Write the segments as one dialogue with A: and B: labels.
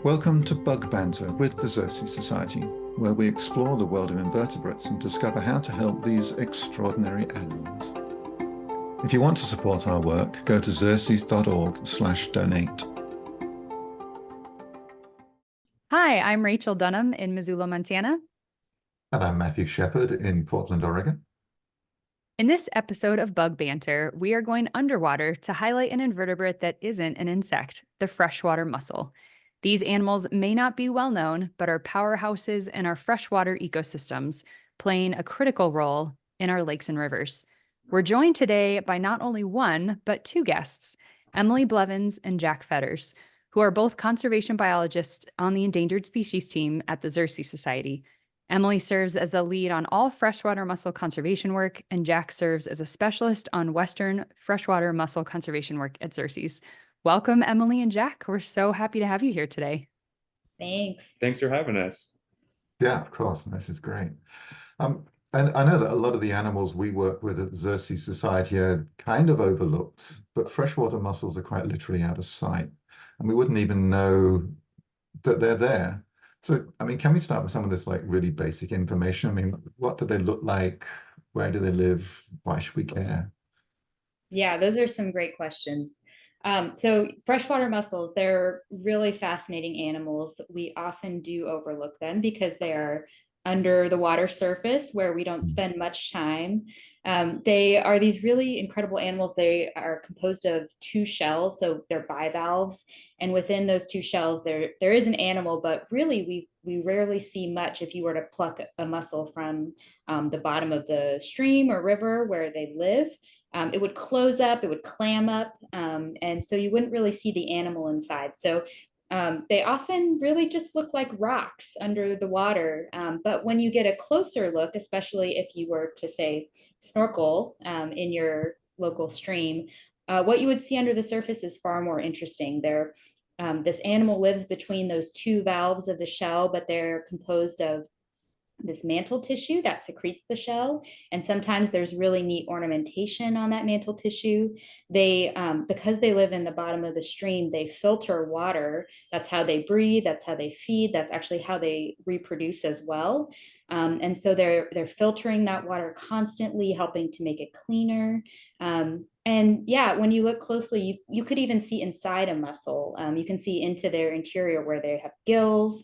A: Welcome to Bug Banter with the Xerces Society, where we explore the world of invertebrates and discover how to help these extraordinary animals. If you want to support our work, go to xerces.org/donate.
B: Hi, I'm Rachel Dunham in Missoula, Montana.
A: And I'm Matthew Shepard in Portland, Oregon.
B: In this episode of Bug Banter, we are going underwater to highlight an invertebrate that isn't an insect, the freshwater mussel. These animals may not be well known, but are powerhouses in our freshwater ecosystems, playing a critical role in our lakes and rivers. We're joined today by not only one, but two guests, Emily Blevins and Jack Fetters, who are both conservation biologists on the endangered species team at the Xerces Society. Emily serves as the lead on all freshwater mussel conservation work, and Jack serves as a specialist on Western freshwater mussel conservation work at Xerces. Welcome, Emily and Jack. We're so happy to have you here today.
C: Thanks.
D: Thanks for having us.
A: Yeah, of course. This is great. And I know that a lot of the animals we work with at the Xerces Society are kind of overlooked, but freshwater mussels are quite literally out of sight, and we wouldn't even know that they're there. So, can we start with some of this really basic information? What do they look like? Where do they live? Why should we care?
C: Yeah, those are some great questions. So freshwater mussels, they're really fascinating animals. We often do overlook them because they are under the water surface where we don't spend much time. They are these really incredible animals. They are composed of two shells, so they're bivalves. And within those two shells, there is an animal, but really we rarely see much if you were to pluck a mussel from the bottom of the stream or river where they live. It would close up, it would clam up, and so you wouldn't really see the animal inside. So they often really just look like rocks under the water. But when you get a closer look, especially if you were to say snorkel in your local stream, what you would see under the surface is far more interesting. This animal lives between those two valves of the shell, but they're composed of this mantle tissue that secretes the shell. And sometimes there's really neat ornamentation on that mantle tissue. They, because they live in the bottom of the stream, they filter water. That's how they breathe. That's how they feed. That's actually how they reproduce as well. And so they're filtering that water constantly, helping to make it cleaner. And yeah, when you look closely, you could even see inside a mussel. You can see into their interior where they have gills.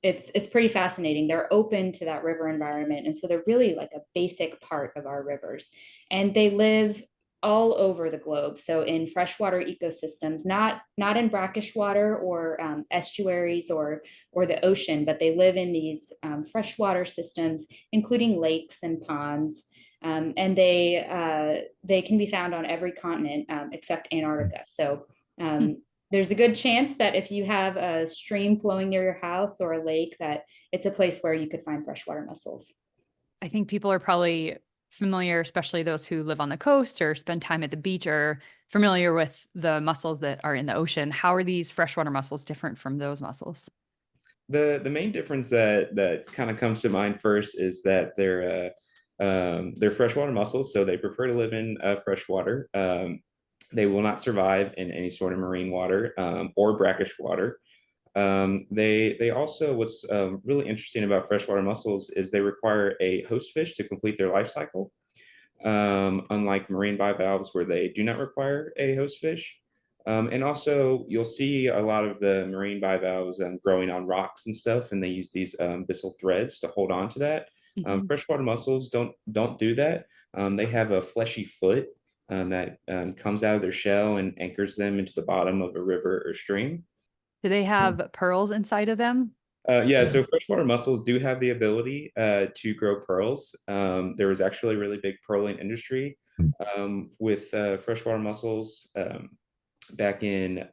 C: It's pretty fascinating. They're open to that river environment. And so they're really like a basic part of our rivers. And they live all over the globe. So in freshwater ecosystems, not in brackish water or estuaries or the ocean, but they live in these freshwater systems, including lakes and ponds. And they can be found on every continent except Antarctica. So there's a good chance that if you have a stream flowing near your house or a lake, that it's a place where you could find freshwater mussels.
B: I think people are probably familiar, especially those who live on the coast or spend time at the beach, are familiar with the mussels that are in the ocean. How are these freshwater mussels different from those mussels?
D: The main difference that kind of comes to mind first is that they're freshwater mussels, so they prefer to live in freshwater. They will not survive in any sort of marine water or brackish water. They also, what's really interesting about freshwater mussels is they require a host fish to complete their life cycle, unlike marine bivalves where they do not require a host fish. And also, you'll see a lot of the marine bivalves growing on rocks and stuff, and they use these byssal threads to hold on to that. Freshwater mussels don't do that. They have a fleshy foot that comes out of their shell and anchors them into the bottom of a river or stream.
B: Do they have pearls inside of them?
D: Yeah, so freshwater mussels do have the ability to grow pearls. There was actually a really big pearling industry with freshwater mussels back in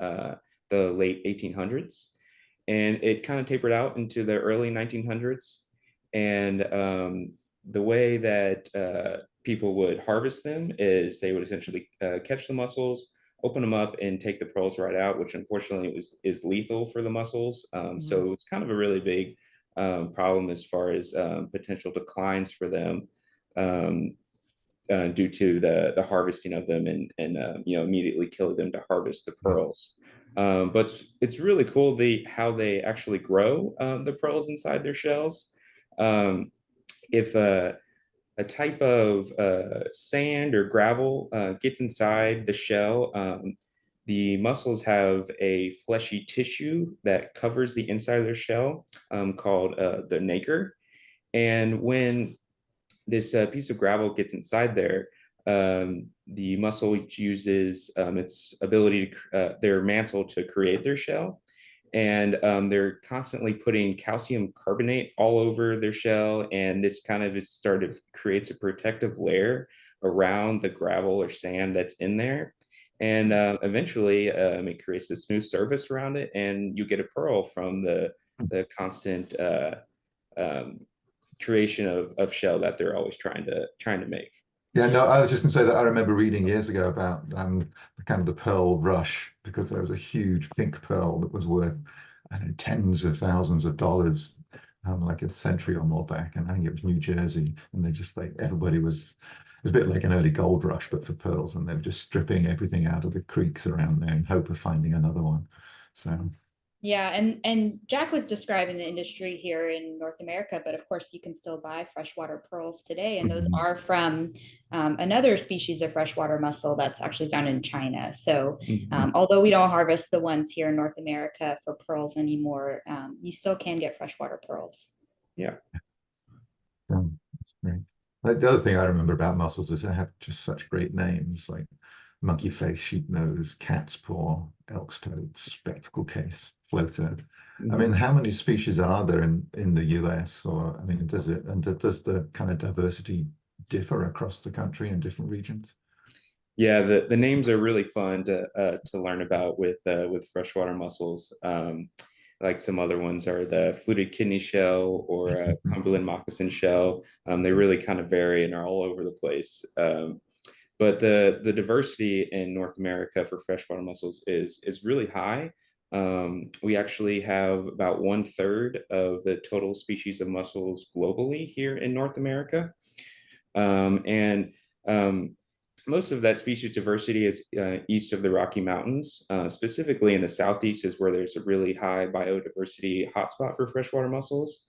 D: the late 1800s. And it kind of tapered out into the early 1900s. And the way that people would harvest them is they would essentially catch the mussels, open them up, and take the pearls right out, which unfortunately is lethal for the mussels. So it's kind of a really big problem as far as potential declines for them due to the harvesting of them and immediately killing them to harvest the pearls. But it's really cool how they actually grow the pearls inside their shells. If a type of sand or gravel gets inside the shell, the mussels have a fleshy tissue that covers the inside of their shell called the nacre. And when this piece of gravel gets inside there, the mussel uses its ability to their mantle to create their shell. And they're constantly putting calcium carbonate all over their shell. And this kind of creates a protective layer around the gravel or sand that's in there. And eventually it creates a smooth surface around it. And you get a pearl from the constant um, creation of shell that they're always trying to make.
A: Yeah, no, I was just going to say that I remember reading years ago about the kind of the pearl rush, because there was a huge pink pearl that was worth, I don't know, tens of thousands of dollars, like a century or more back. And I think it was New Jersey. And they just like, everybody was, it was a bit like an early gold rush, but for pearls. And they were just stripping everything out of the creeks around there in hope of finding another one. So,
C: Yeah, and Jack was describing the industry here in North America, but of course you can still buy freshwater pearls today, and those are from another species of freshwater mussel that's actually found in China. So although we don't harvest the ones here in North America for pearls anymore, you still can get freshwater pearls.
D: Yeah.
A: That's great. Like, the other thing I remember about mussels is they have just such great names, like monkey face, sheep nose, cat's paw, elk's toad, spectacle case, floater. I mean, how many species are there in the US? Or I mean, does the kind of diversity differ across the country in different regions?
D: Yeah, the names are really fun to learn about with freshwater mussels. Like some other ones are the fluted kidney shell or Cumberland moccasin shell. They really kind of vary and are all over the place. But the diversity in North America for freshwater mussels is really high. We actually have about 1/3 of the total species of mussels globally here in North America. And most of that species diversity is east of the Rocky Mountains, specifically in the southeast is where there's a really high biodiversity hotspot for freshwater mussels.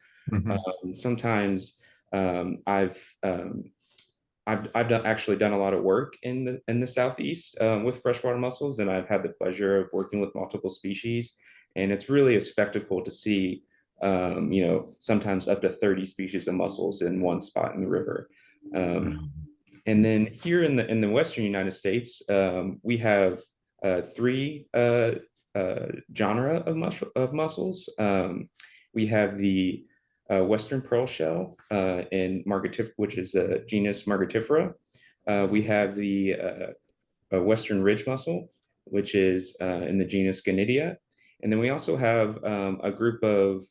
D: Sometimes I've actually done a lot of work in the southeast with freshwater mussels, and I've had the pleasure of working with multiple species, and it's really a spectacle to see. Sometimes up to 30 species of mussels in one spot in the river. And then here in the Western United States, we have three genre of mussels. We have the Western pearl shell which is a genus Margatifera. We have the Western ridge mussel, which is in the genus Gonidia. And then we also have a group of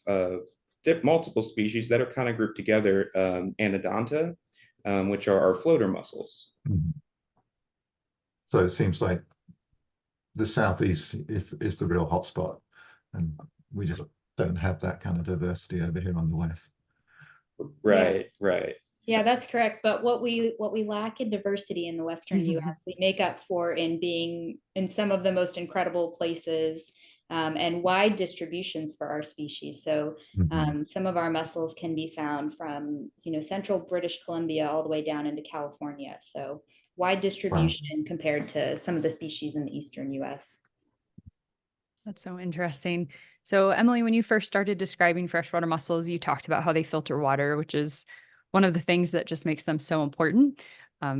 D: multiple species that are kind of grouped together, Anodonta, which are our floater mussels.
A: So it seems like the southeast is the real hotspot, and we just don't have that kind of diversity over here on the west.
D: Right, right.
C: Yeah, that's correct. But what we lack in diversity in the Western US, we make up for in being in some of the most incredible places and wide distributions for our species. So some of our mussels can be found from central British Columbia all the way down into California. So wide distribution compared to some of the species in the Eastern US.
B: That's so interesting. So Emily, when you first started describing freshwater mussels, you talked about how they filter water, which is one of the things that just makes them so important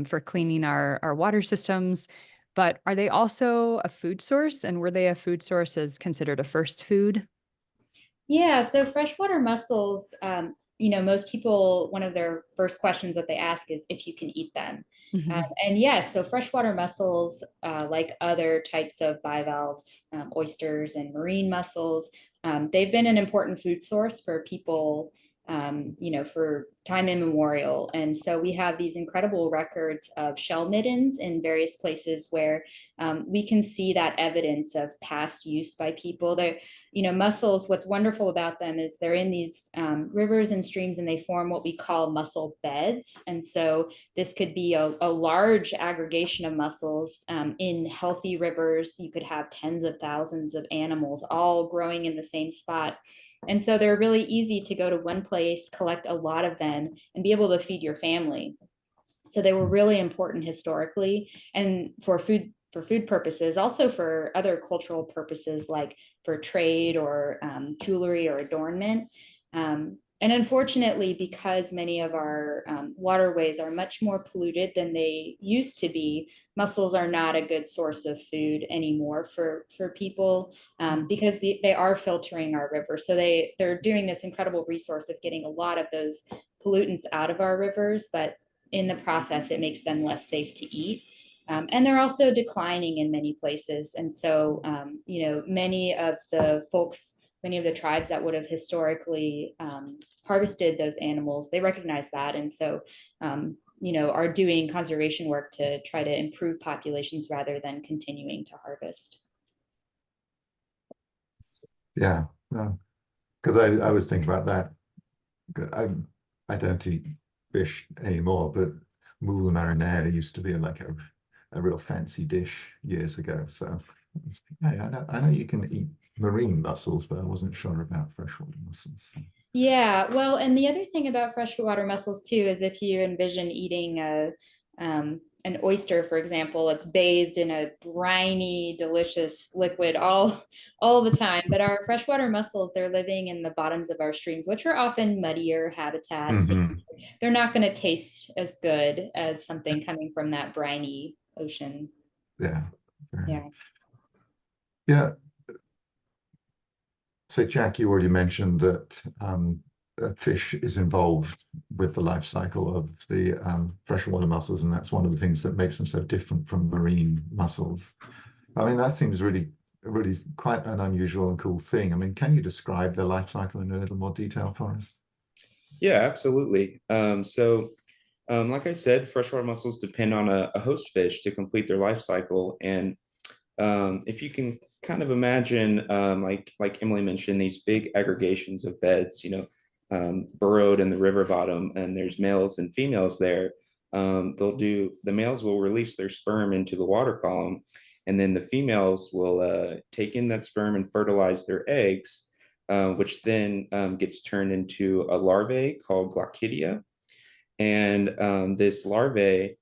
B: for cleaning our water systems. But are they also a food source? And were they a food source as considered a first food?
C: Yeah, so freshwater mussels, most people, one of their first questions that they ask is if you can eat them. And yes, so freshwater mussels, like other types of bivalves, oysters and marine mussels, they've been an important food source for people, for time immemorial. And so we have these incredible records of shell middens in various places where we can see that evidence of past use by people. They're, mussels, what's wonderful about them is they're in these rivers and streams, and they form what we call mussel beds. And so this could be a large aggregation of mussels in healthy rivers. You could have tens of thousands of animals all growing in the same spot. And so they're really easy to go to one place, collect a lot of them, and be able to feed your family. So they were really important historically and for food purposes, also for other cultural purposes like for trade or jewelry or adornment. And unfortunately, because many of our waterways are much more polluted than they used to be, mussels are not a good source of food anymore for people because they are filtering our river. So they're doing this incredible resource of getting a lot of those pollutants out of our rivers, but in the process, it makes them less safe to eat. And they're also declining in many places. And so, many of the tribes that would have historically harvested those animals, they recognize that. And so, are doing conservation work to try to improve populations rather than continuing to harvest.
A: Yeah, because I was thinking about that. I don't eat fish anymore, but moule marinara used to be like a real fancy dish years ago. So yeah, I know you can eat marine mussels, but I wasn't sure about freshwater mussels.
C: Yeah, well, and the other thing about freshwater mussels too is if you envision eating an oyster, for example, it's bathed in a briny, delicious liquid all the time. But our freshwater mussels, they're living in the bottoms of our streams, which are often muddier habitats.
A: Mm-hmm.
C: They're not going to taste as good as something coming from that briny ocean.
A: Yeah.
C: Yeah.
A: Yeah. So Jack, you already mentioned that a fish is involved with the life cycle of the freshwater mussels, and that's one of the things that makes them so different from marine mussels. I mean, that seems really quite an unusual and cool thing. I mean, can you describe their life cycle in a little more detail for us?
D: Yeah, absolutely. Like I said, freshwater mussels depend on a host fish to complete their life cycle. And if you can kind of imagine, like Emily mentioned, these big aggregations of beds, burrowed in the river bottom, and there's males and females there. The males will release their sperm into the water column, and then the females will take in that sperm and fertilize their eggs, which then gets turned into a larvae called Glaucidia. And this larvae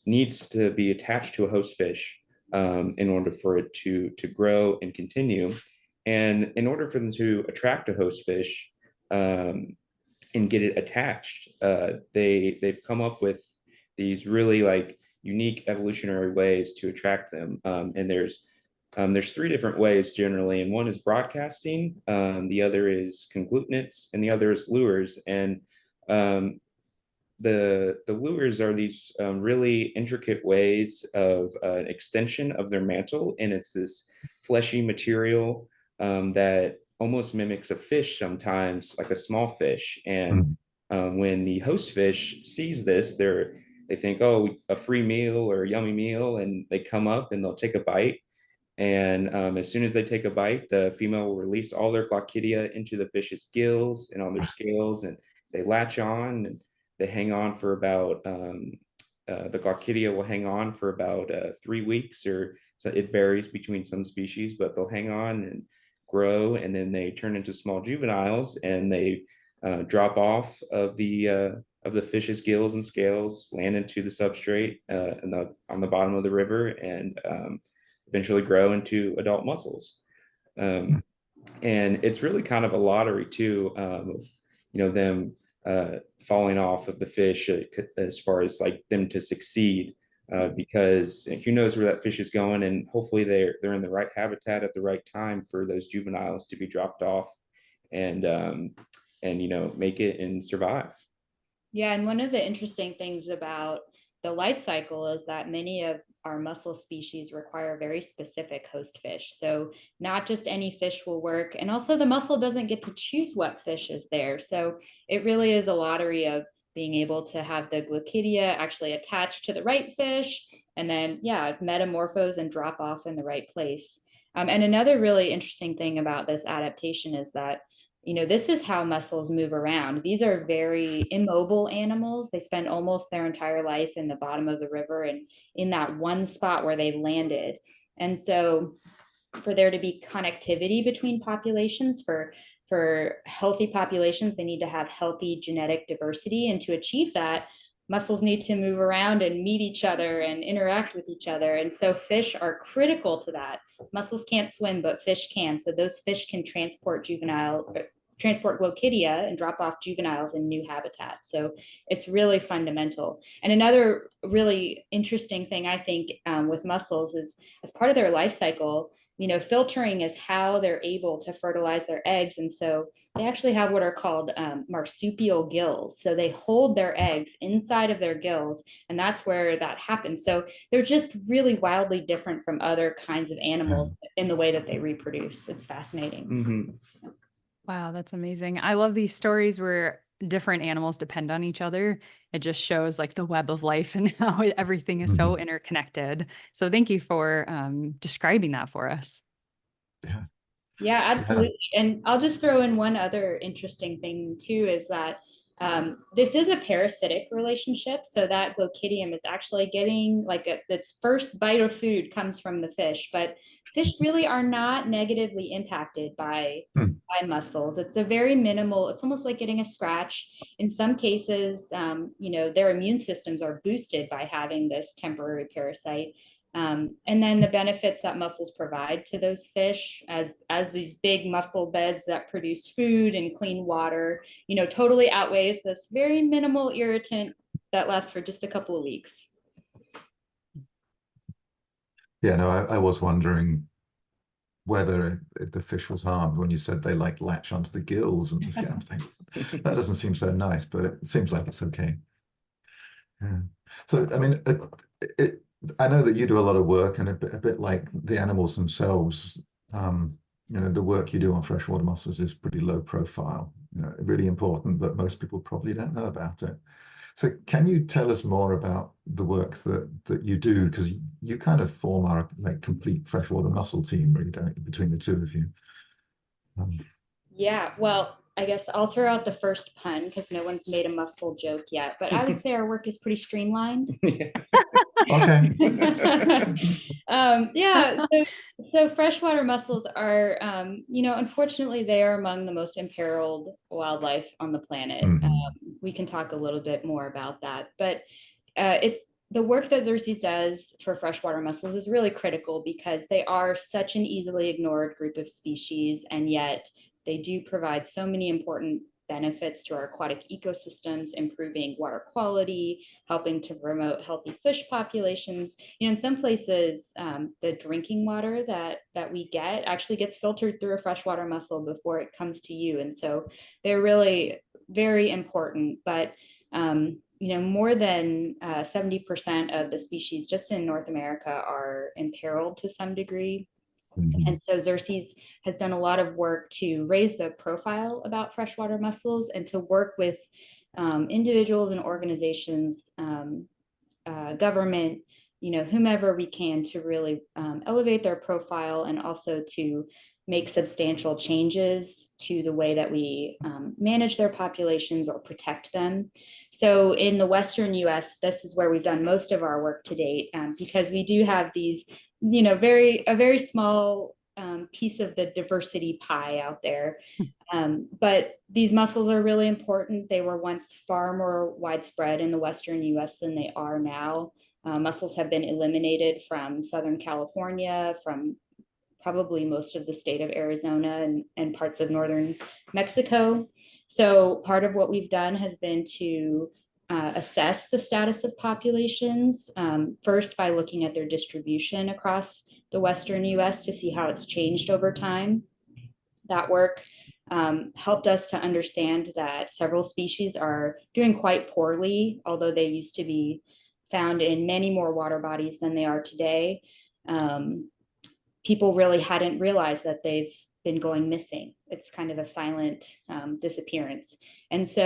D: needs to be attached to a host fish in order for it to grow and continue. And in order for them to attract a host fish and get it attached, they've come up with these really like unique evolutionary ways to attract them. And there's three different ways generally, and one is broadcasting, the other is conglutinates, and the other is lures. And the lures are these really intricate ways of extension of their mantle, and it's this fleshy material that almost mimics a fish sometimes, like a small fish. And when the host fish sees this, they think, oh, a free meal or a yummy meal, and they come up and they'll take a bite. And as soon as they take a bite, the female will release all their Glaucidia into the fish's gills and on their scales, and they latch on and they hang on for about the Glaucidia will hang on for about 3 weeks, or so it varies between some species, but they'll hang on and grow, and then they turn into small juveniles, and they drop off of the fish's gills and scales, land into the substrate on the bottom of the river, and eventually grow into adult mussels. And it's really kind of a lottery too, of them falling off of the fish as far as like them to succeed, because who knows where that fish is going, and hopefully they're in the right habitat at the right time for those juveniles to be dropped off and make it and survive.
C: Yeah, and one of the interesting things about the life cycle is that many of our mussel species require very specific host fish. So not just any fish will work. And also the mussel doesn't get to choose what fish is there. So it really is a lottery of being able to have the Glochidia actually attach to the right fish and then, yeah, metamorphose and drop off in the right place. And another really interesting thing about this adaptation is that, this is how mussels move around. These are very immobile animals. They spend almost their entire life in the bottom of the river and in that one spot where they landed. And so for there to be connectivity between populations, for healthy populations, they need to have healthy genetic diversity. And to achieve that, mussels need to move around and meet each other and interact with each other. And so fish are critical to that. Mussels can't swim, but fish can. So those fish can transport Glochidia and drop off juveniles in new habitats. So it's really fundamental. And another really interesting thing, I think, with mussels is as part of their life cycle, filtering is how they're able to fertilize their eggs. And so they actually have what are called marsupial gills. So they hold their eggs inside of their gills, and that's where that happens. So they're just really wildly different from other kinds of animals in the way that they reproduce. It's fascinating.
D: Mm-hmm.
B: Wow, that's amazing. I love these stories where different animals depend on each other. It just shows like the web of life and how everything is so interconnected. So thank you for describing that for us.
C: Yeah, absolutely. And I'll just throw in one other interesting thing too, is that this is a parasitic relationship. So that Glochidium is actually getting its first bite of food comes from the fish, but fish really are not negatively impacted by mussels. It's a very minimal, it's almost like getting a scratch. In some cases, their immune systems are boosted by having this temporary parasite. And then the benefits that mussels provide to those fish as these big mussel beds that produce food and clean water, totally outweighs this very minimal irritant that lasts for just a couple of weeks.
A: Yeah, no, I was wondering whether the fish was harmed when you said they latch onto the gills and this kind of thing. That doesn't seem so nice, but it seems like it's okay. Yeah. So, I mean, I know that you do a lot of work, and a bit like the animals themselves, the work you do on freshwater mussels is pretty low profile, really important, but most people probably don't know about it. So can you tell us more about the work that you do? Because you kind of form our complete freshwater mussel team, really, don't you, between the two of you?
C: Yeah, well, I guess I'll throw out the first pun because no one's made a mussel joke yet, but I would say our work is pretty streamlined.
A: Okay.
C: So freshwater mussels are, unfortunately, they are among the most imperiled wildlife on the planet. We can talk a little bit more about that, but it's the work that Xerces does for freshwater mussels is really critical because they are such an easily ignored group of species, and yet they do provide so many important benefits to our aquatic ecosystems, improving water quality, helping to promote healthy fish populations. In some places, the drinking water that we get actually gets filtered through a freshwater mussel before it comes to you. And so they're really very important, but more than 70% of the species just in North America are imperiled to some degree. And so Xerces has done a lot of work to raise the profile about freshwater mussels and to work with individuals and organizations, government, whomever we can to really elevate their profile and also to make substantial changes to the way that we manage their populations or protect them. So in the Western US, this is where we've done most of our work to date, because we do have these, a very small piece of the diversity pie out there. But these mussels are really important. They were once far more widespread in the Western US than they are now. Mussels have been eliminated from Southern California, from probably most of the state of Arizona and parts of northern Mexico. So part of what we've done has been to assess the status of populations, first by looking at their distribution across the Western US to see how it's changed over time. That work helped us to understand that several species are doing quite poorly, although they used to be found in many more water bodies than they are today. People really hadn't realized that they've been going missing. It's kind of a silent disappearance. And so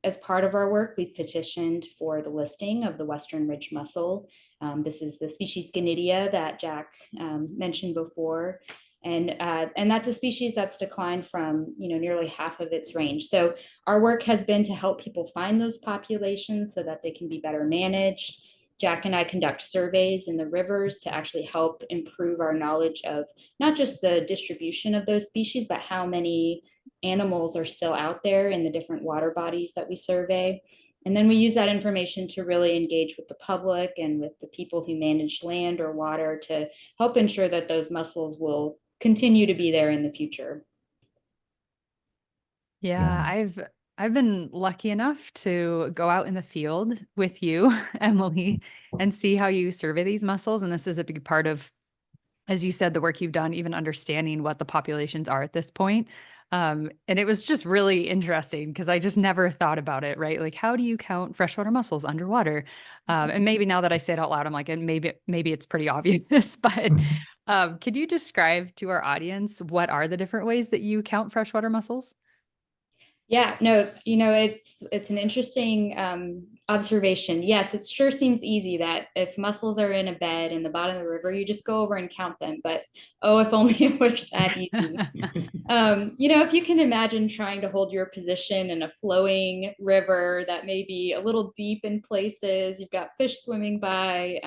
C: as part of our work, we've petitioned for the listing of the Western Ridge mussel. This is the species Gonidia that Jack mentioned before. And that's a species that's declined from, nearly half of its range. So our work has been to help people find those populations so that they can be better managed. Jack and I conduct surveys in the rivers to actually help improve our knowledge of not just the distribution of those species, but how many animals are still out there in the different water bodies that we survey. And then we use that information to really engage with the public and with the people who manage land or water to help ensure that those mussels will continue to be there in the future.
B: Yeah, I've been lucky enough to go out in the field with you, Emily, and see how you survey these mussels. And this is a big part of, as you said, the work you've done, even understanding what the populations are at this point. And it was just really interesting because I just never thought about it, right? Like, how do you count freshwater mussels underwater? And maybe now that I say it out loud, I'm like, and maybe it's pretty obvious, but could you describe to our audience what are the different ways that you count freshwater mussels?
C: Yeah, no, it's an interesting observation. Yes, it sure seems easy that if mussels are in a bed in the bottom of the river, you just go over and count them. But oh, if only it was that easy. If you can imagine trying to hold your position in a flowing river that may be a little deep in places, you've got fish swimming by,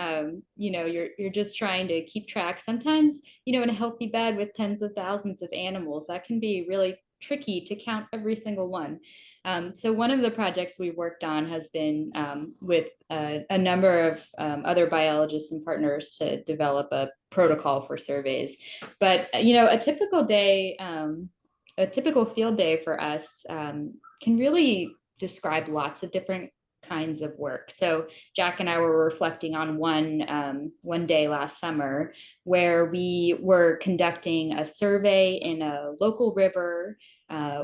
C: you're just trying to keep track. Sometimes, in a healthy bed with tens of thousands of animals, that can be really tricky to count every single one. So one of the projects we worked on has been with a number of other biologists and partners to develop a protocol for surveys. But, a typical day, a typical field day for us can really describe lots of different kinds of work. So Jack and I were reflecting on one day last summer where we were conducting a survey in a local river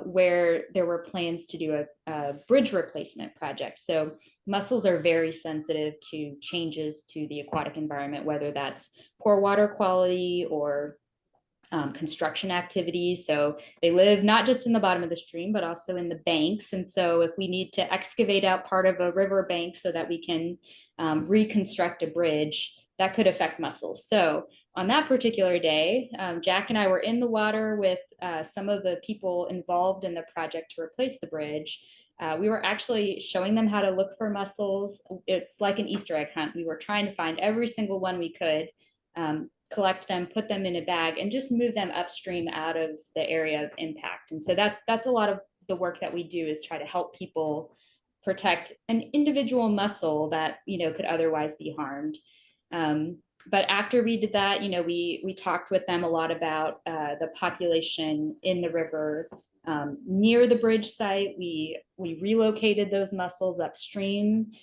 C: where there were plans to do a bridge replacement project. So mussels are very sensitive to changes to the aquatic environment, whether that's poor water quality or construction activities. So they live not just in the bottom of the stream, but also in the banks. And so if we need to excavate out part of a river bank so that we can reconstruct a bridge, that could affect mussels. So on that particular day, Jack and I were in the water with some of the people involved in the project to replace the bridge. We were actually showing them how to look for mussels. It's like an Easter egg hunt. We were trying to find every single one we could, collect them, put them in a bag, and just move them upstream out of the area of impact. And so that's a lot of the work that we do, is try to help people protect an individual mussel that could otherwise be harmed. But after we did that, we talked with them a lot about the population in the river near the bridge site. We relocated those mussels upstream.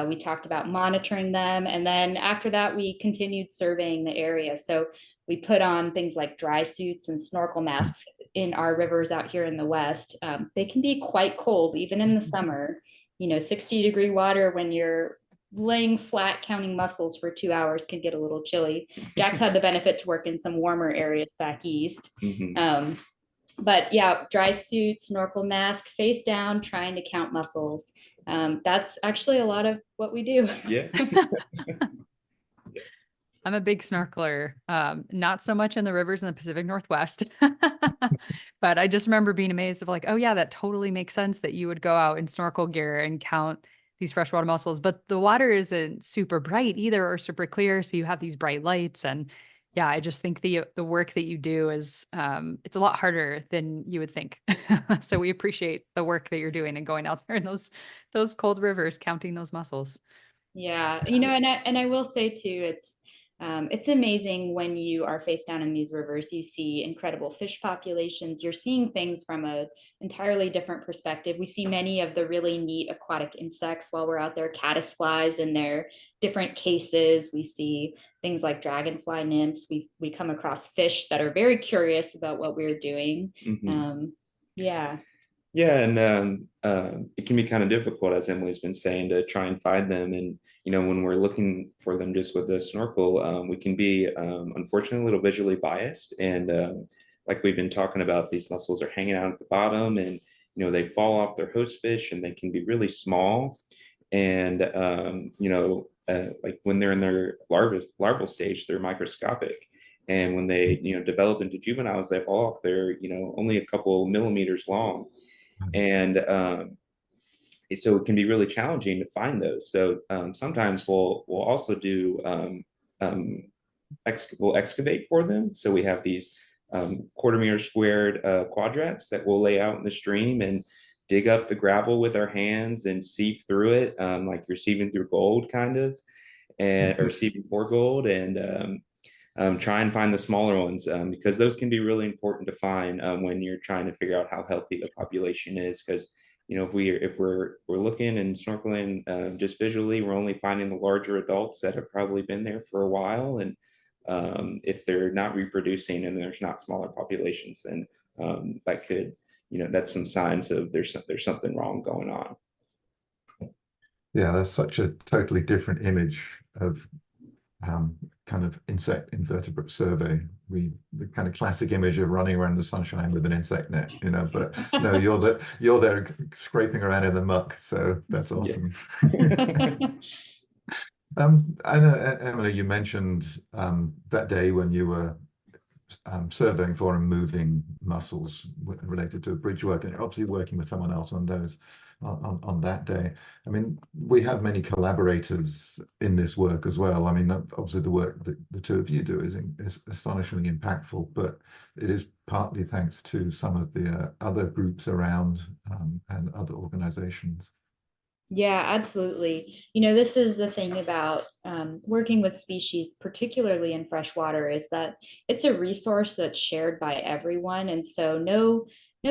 C: We talked about monitoring them. And then after that, we continued surveying the area. So we put on things like dry suits and snorkel masks in our rivers out here in the West. They can be quite cold, even in the summer. 60-degree water when you're laying flat counting mussels for 2 hours can get a little chilly. Jack's had the benefit to work in some warmer areas back east.
D: Mm-hmm.
C: But yeah, dry suit, snorkel mask, face down, trying to count mussels. That's actually a lot of what we do.
D: Yeah.
B: I'm a big snorkeler, not so much in the rivers in the Pacific Northwest, but I just remember being amazed of like, oh yeah, that totally makes sense that you would go out in snorkel gear and count these freshwater mussels, but the water isn't super bright either or super clear. So you have these bright lights, and yeah, I just think the work that you do is, it's a lot harder than you would think. So we appreciate the work that you're doing and going out there in those cold rivers, counting those mussels.
C: Yeah, and I will say too, it's amazing when you are face down in these rivers. You see incredible fish populations. You're seeing things from an entirely different perspective. We see many of the really neat aquatic insects while we're out there, caddisflies in their different cases. We see things like dragonfly nymphs. We come across fish that are very curious about what we're doing.
D: Mm-hmm.
C: Yeah.
D: Yeah, and it can be kind of difficult, as Emily's been saying, to try and find them. And when we're looking for them just with a snorkel, we can be unfortunately a little visually biased. And like we've been talking about, these mussels are hanging out at the bottom, and they fall off their host fish, and they can be really small. And like when they're in their larval stage, they're microscopic. And when they develop into juveniles, they fall off. They're only a couple millimeters long. And so it can be really challenging to find those. So sometimes we'll also do we'll excavate for them. So we have these quarter-meter squared quadrats that we'll lay out in the stream and dig up the gravel with our hands and sieve through it, like you're sieving through gold, kind of, and or sieving for gold, and try and find the smaller ones, because those can be really important to find when you're trying to figure out how healthy the population is. Because if we're looking and snorkeling just visually, we're only finding the larger adults that have probably been there for a while, and if they're not reproducing and there's not smaller populations, then that could that's some signs of there's something wrong going on.
A: Yeah, that's such a totally different image of kind of insect invertebrate survey. The kind of classic image of running around the sunshine with an insect net, but no, you're there scraping around in the muck, so that's awesome.
D: Yeah.
A: I know, Emily, you mentioned that day when you were surveying for and moving mussels related to bridge work, and you're obviously working with someone else on those on that day. I mean, we have many collaborators in this work as well. I mean, obviously the work that the two of you do is astonishingly impactful, but it is partly thanks to some of the other groups around and other organizations.
C: Yeah, absolutely. This is the thing about working with species, particularly in freshwater, is that it's a resource that's shared by everyone. And so no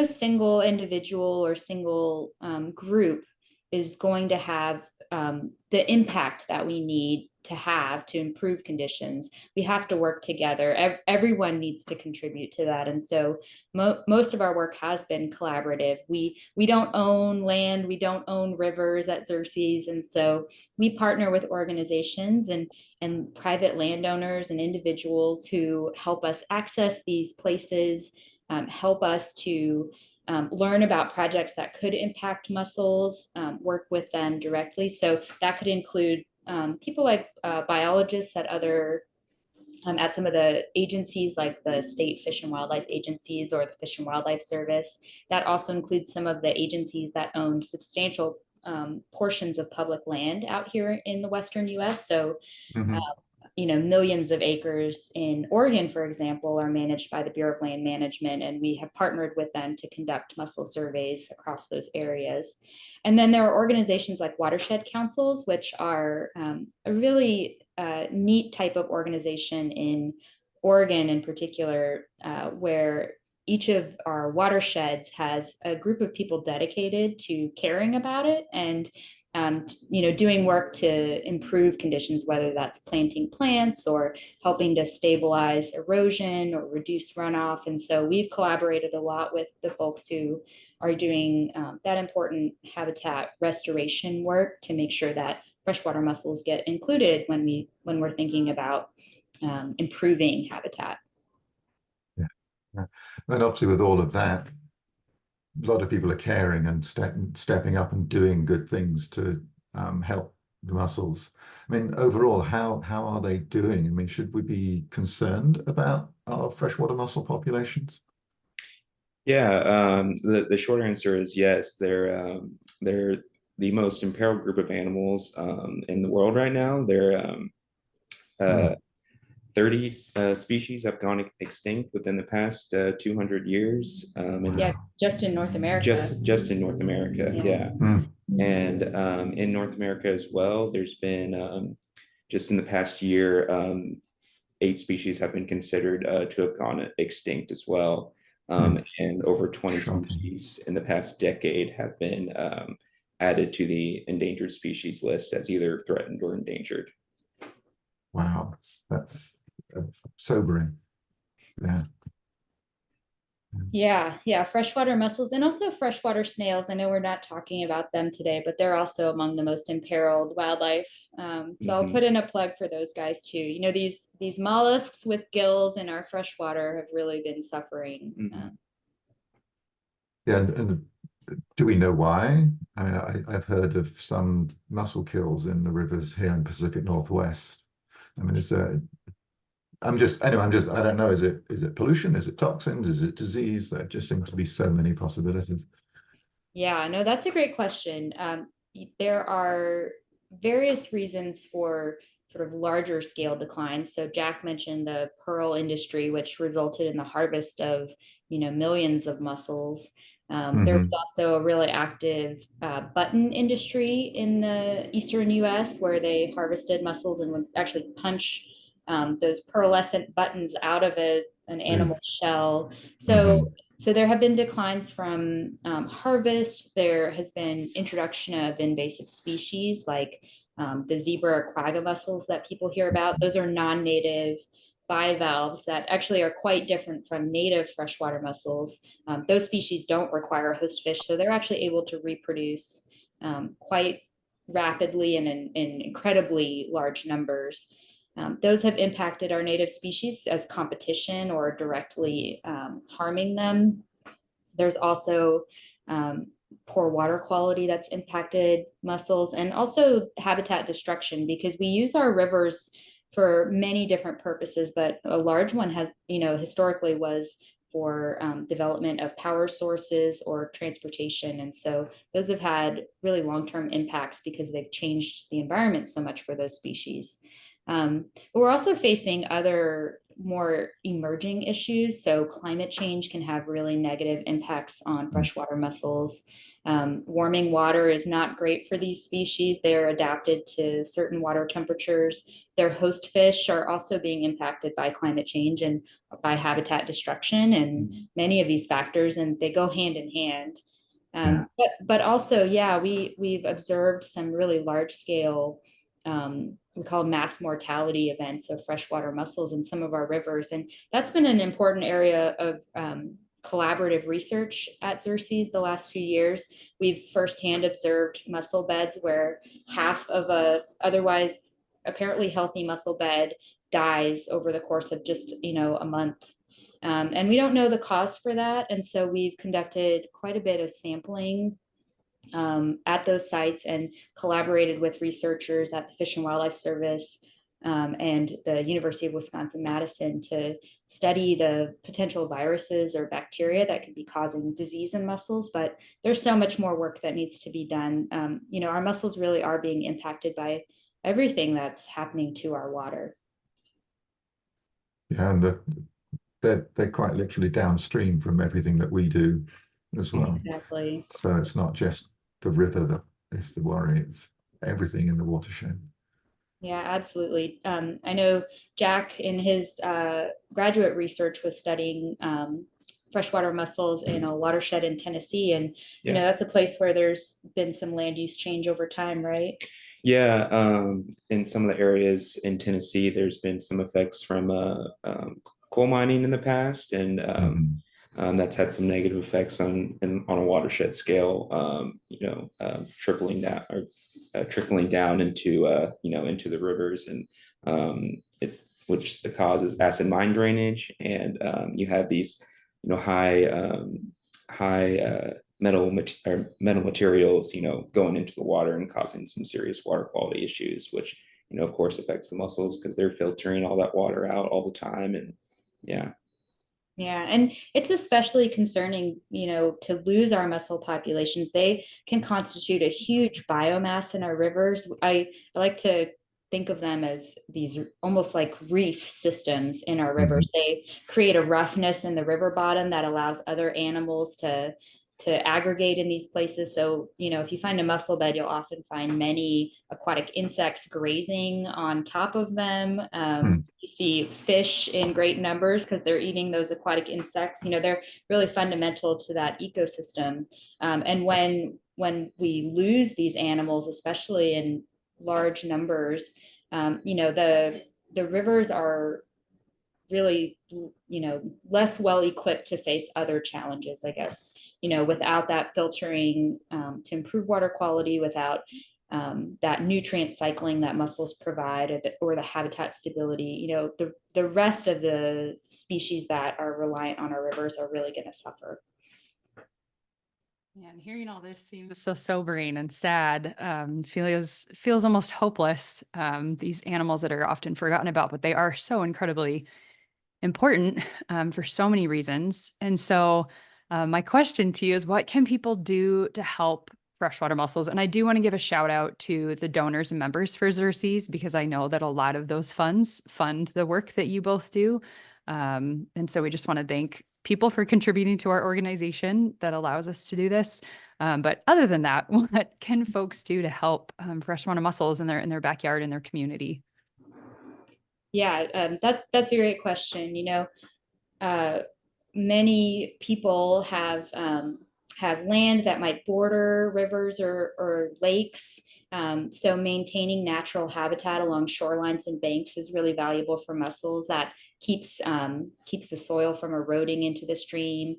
C: single individual or single group is going to have the impact that we need to have to improve conditions. We have to work together. Everyone needs to contribute to that. And so most of our work has been collaborative. We don't own land, we don't own rivers at Xerces. And so we partner with organizations and private landowners and individuals who help us access these places, help us to learn about projects that could impact mussels, work with them directly. So that could include people like biologists at at some of the agencies like the state fish and wildlife agencies or the Fish and Wildlife Service. That also includes some of the agencies that own substantial portions of public land out here in the Western US. So millions of acres in Oregon, for example, are managed by the Bureau of Land Management, and we have partnered with them to conduct mussel surveys across those areas. And then there are organizations like watershed councils, which are a really neat type of organization in Oregon in particular, where each of our watersheds has a group of people dedicated to caring about it and doing work to improve conditions, whether that's planting plants or helping to stabilize erosion or reduce runoff. And so we've collaborated a lot with the folks who are doing that important habitat restoration work to make sure that freshwater mussels get included when we're thinking about improving habitat.
A: Yeah. And obviously with all of that, a lot of people are caring and stepping up and doing good things to help the mussels. I mean, overall, how are they doing? I mean, should we be concerned about our freshwater mussel populations?
D: Yeah, the short answer is yes. They're the most imperiled group of animals in the world right now. They're 30 species have gone extinct within the past 200 years.
C: And yeah, just in North America.
D: Just in North America, yeah. And in North America as well, there's been just in the past year, 8 species have been considered to have gone extinct as well. And over 20 species in the past decade have been added to the endangered species list as either threatened or endangered.
A: Wow, that's sobering. Yeah.
C: Yeah, freshwater mussels and also freshwater snails. I know we're not talking about them today, but they're also among the most imperiled wildlife. So I'll
D: Mhm.
C: put in a plug for those guys too. You know, these mollusks with gills in our freshwater have really been suffering.
D: Mhm.
A: Yeah, and do we know why? I mean, I've heard of some mussel kills in the rivers here in Pacific Northwest. I mean, I don't know. Is it pollution? Is it toxins? Is it disease? There just seems to be so many possibilities.
C: Yeah, no, that's a great question. There are various reasons for sort of larger scale declines. So Jack mentioned the pearl industry, which resulted in the harvest of, millions of mussels. There's
A: Hmm.
C: also a really active button industry in the eastern US where they harvested mussels and would actually punch those pearlescent buttons out of an animal shell. So
A: Hmm.
C: so there have been declines from harvest. There has been introduction of invasive species like the zebra quagga mussels that people hear about. Those are non-native bivalves that actually are quite different from native freshwater mussels. Those species don't require a host fish, so they're actually able to reproduce quite rapidly and in incredibly large numbers. Those have impacted our native species as competition or directly harming them. There's also um, poor water quality that's impacted mussels and also habitat destruction because we use our rivers for many different purposes, but a large one has, historically was for development of power sources or transportation. And so those have had really long-term impacts because they've changed the environment so much for those species. But we're also facing other more emerging issues. So climate change can have really negative impacts on freshwater mussels. Warming water is not great for these species. They're adapted to certain water temperatures. Their host fish are also being impacted by climate change and by habitat destruction and many of these factors, and they go hand in hand.
A: Yeah.
C: But also, yeah, we've observed some really large scale we call mass mortality events of freshwater mussels in some of our rivers. And that's been an important area of collaborative research at Xerces the last few years. We've firsthand observed mussel beds where half of a otherwise apparently healthy mussel bed dies over the course of just, a month. And we don't know the cause for that. And so we've conducted quite a bit of sampling at those sites and collaborated with researchers at the Fish and Wildlife Service and the University of Wisconsin-Madison to study the potential viruses or bacteria that could be causing disease in mussels. But there's so much more work that needs to be done. Our mussels really are being impacted by everything that's happening to our water.
A: Yeah, and they're quite literally downstream from everything that we do as well.
C: Exactly.
A: So it's not just the river that is the worry, it's everything in the watershed.
C: Yeah, absolutely. I know Jack in his graduate research was studying freshwater mussels in a watershed in Tennessee. And,
D: Yeah.
C: that's a place where there's been some land use change over time, right?
D: Yeah, in some of the areas in Tennessee, there's been some effects from coal mining in the past, and
A: Mhm.
D: that's had some negative effects on a watershed scale. Trickling down into into the rivers, and which the cause is acid mine drainage, and you have these high metal materials, going into the water and causing some serious water quality issues, which, of course affects the mussels because they're filtering all that water out all the time. And yeah.
C: Yeah, and it's especially concerning, to lose our mussel populations. They can constitute a huge biomass in our rivers. I like to think of them as these almost like reef systems in our rivers.
A: Mhm.
C: They create a roughness in the river bottom that allows other animals to aggregate in these places. So, if you find a mussel bed, you'll often find many aquatic insects grazing on top of them.
A: Mm.
C: You see fish in great numbers because they're eating those aquatic insects. They're really fundamental to that ecosystem. And when we lose these animals, especially in large numbers, the rivers are really, less well equipped to face other challenges, I guess, without that filtering to improve water quality, without that nutrient cycling that mussels provide, or the habitat stability, the rest of the species that are reliant on our rivers are really going to suffer.
B: Yeah, and hearing all this seems so sobering and sad. Feels almost hopeless. These animals that are often forgotten about, but they are so incredibly important for so many reasons. And so, my question to you is, what can people do to help freshwater mussels? And I do want to give a shout out to the donors and members for Xerces, because I know that a lot of those funds fund the work that you both do. And so we just want to thank people for contributing to our organization that allows us to do this. But other than that, what can folks do to help freshwater mussels in their backyard, in their community?
C: Yeah, that's a great question. Many people have land that might border rivers or lakes. So maintaining natural habitat along shorelines and banks is really valuable for mussels. That keeps the soil from eroding into the stream,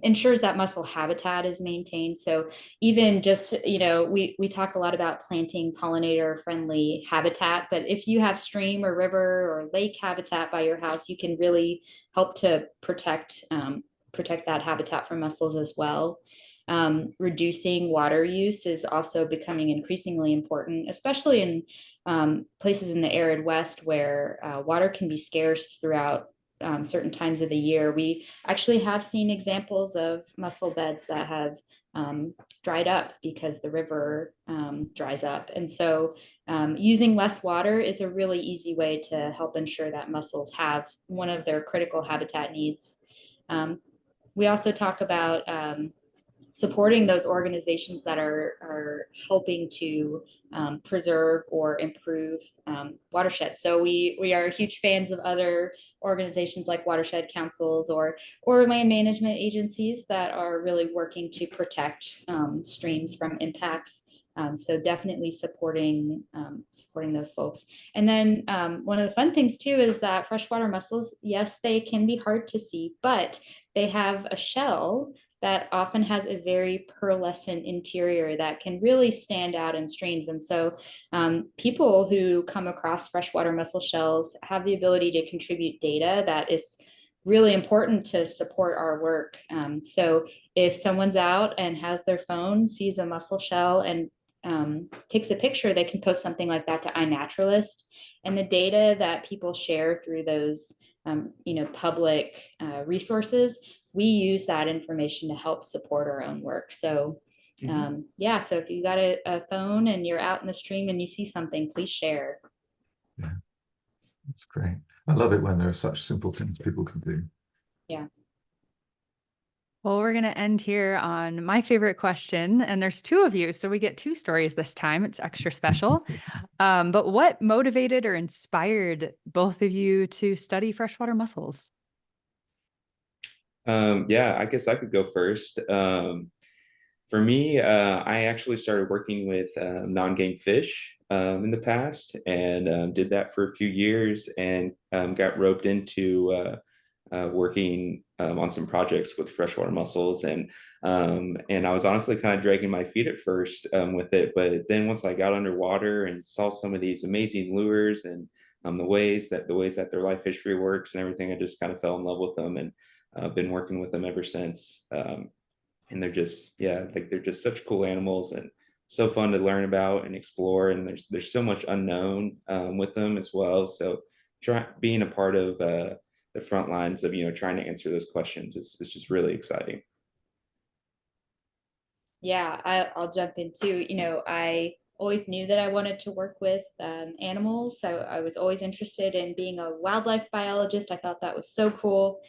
C: ensures that mussel habitat is maintained. So even just, we talk a lot about planting pollinator friendly habitat, but if you have stream or river or lake habitat by your house, you can really help to protect that habitat for mussels as well. Reducing water use is also becoming increasingly important, especially in places in the arid West where water can be scarce throughout certain times of the year. We actually have seen examples of mussel beds that have dried up because the river dries up. And so using less water is a really easy way to help ensure that mussels have one of their critical habitat needs. We also talk about supporting those organizations that are helping to preserve or improve watersheds. So we are huge fans of other organizations like watershed councils or land management agencies that are really working to protect streams from impacts. So definitely supporting those folks. And then one of the fun things too is that freshwater mussels, yes, they can be hard to see, but they have a shell that often has a very pearlescent interior that can really stand out in streams. And so people who come across freshwater mussel shells have the ability to contribute data that is really important to support our work. So if someone's out and has their phone, sees a mussel shell and takes a picture, they can post something like that to iNaturalist. And the data that people share through those public resources, we use that information to help support our own work. So yeah, so if you got a phone and you're out in the stream and you see something, please share.
A: Yeah, that's great. I love it when there are such simple things people can do.
C: Yeah.
B: Well, we're going to end here on my favorite question. And there's two of you, so we get two stories this time. It's extra special. But what motivated or inspired both of you to study freshwater mussels?
D: Yeah, I guess I could go first. For me, I actually started working with non-game fish in the past and did that for a few years and got roped into working on some projects with freshwater mussels. And I was honestly kind of dragging my feet at first with it. But then once I got underwater and saw some of these amazing lures and the ways that their life history works and everything, I just kind of fell in love with them and been working with them ever since. And they're just, yeah, like they're just such cool animals and so fun to learn about and explore. And there's so much unknown with them as well. So being a part of the front lines of, trying to answer those questions is just really exciting.
C: Yeah, I'll jump in too. I always knew that I wanted to work with animals. So I was always interested in being a wildlife biologist. I thought that was so cool.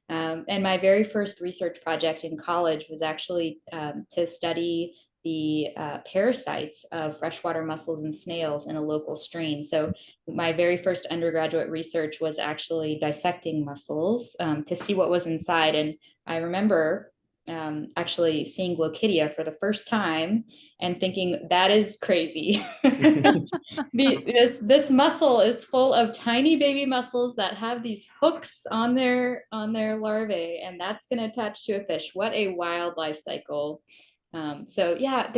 C: And my very first research project in college was actually to study the parasites of freshwater mussels and snails in a local stream. So my very first undergraduate research was actually dissecting mussels to see what was inside. And I remember actually seeing Glochidia for the first time and thinking that is crazy. This mussel is full of tiny baby mussels that have these hooks on their larvae, and that's going to attach to a fish. What a wild life cycle. So yeah,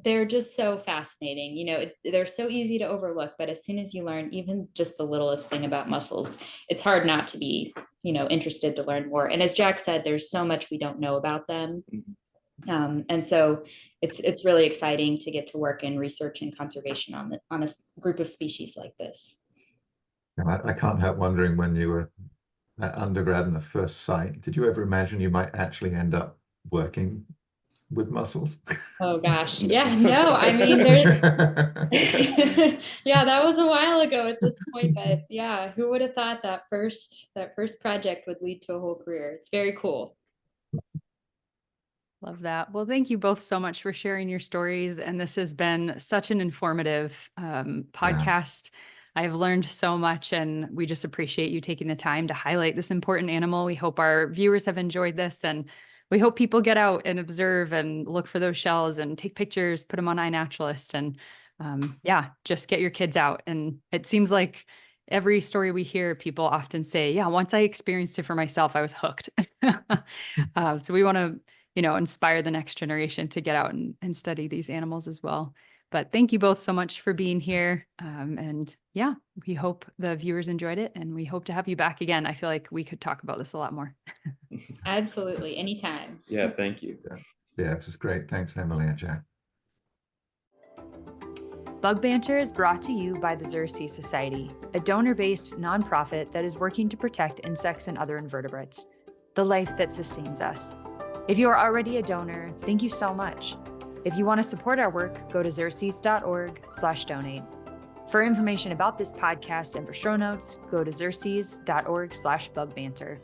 C: they're just so fascinating. You know, they're so easy to overlook, but as soon as you learn even just the littlest thing about mussels, it's hard not to be, you know, interested to learn more. And as Jack said, there's so much we don't know about them. And so it's really exciting to get to work in research and conservation on a group of species like this.
A: I can't help wondering, when you were at undergrad in the first site, did you ever imagine you might actually end up working with mussels?
C: Oh gosh. Yeah, no, I mean, yeah, that was a while ago at this point, but yeah, who would have thought that first project would lead to a whole career? It's very cool.
B: Love that. Well, thank you both so much for sharing your stories. And this has been such an informative podcast. I've learned so much, and we just appreciate you taking the time to highlight this important animal. We hope our viewers have enjoyed this, and we hope people get out and observe and look for those shells and take pictures, put them on iNaturalist, and yeah, just get your kids out. And it seems like every story we hear, people often say, yeah, once I experienced it for myself, I was hooked. So we want to, you know, inspire the next generation to get out and study these animals as well. But thank you both so much for being here. And yeah, we hope the viewers enjoyed it, and we hope to have you back again. I feel like we could talk about this a lot more.
C: Absolutely. Anytime.
D: Yeah, thank you.
A: Yeah, it was great. Thanks, Emily and Jack.
B: Bug Banter is brought to you by the Xerces Society, a donor-based nonprofit that is working to protect insects and other invertebrates, the life that sustains us. If you are already a donor, thank you so much. If you want to support our work, go to xerces.org/donate. For information about this podcast and for show notes, go to xerces.org/bugbanter.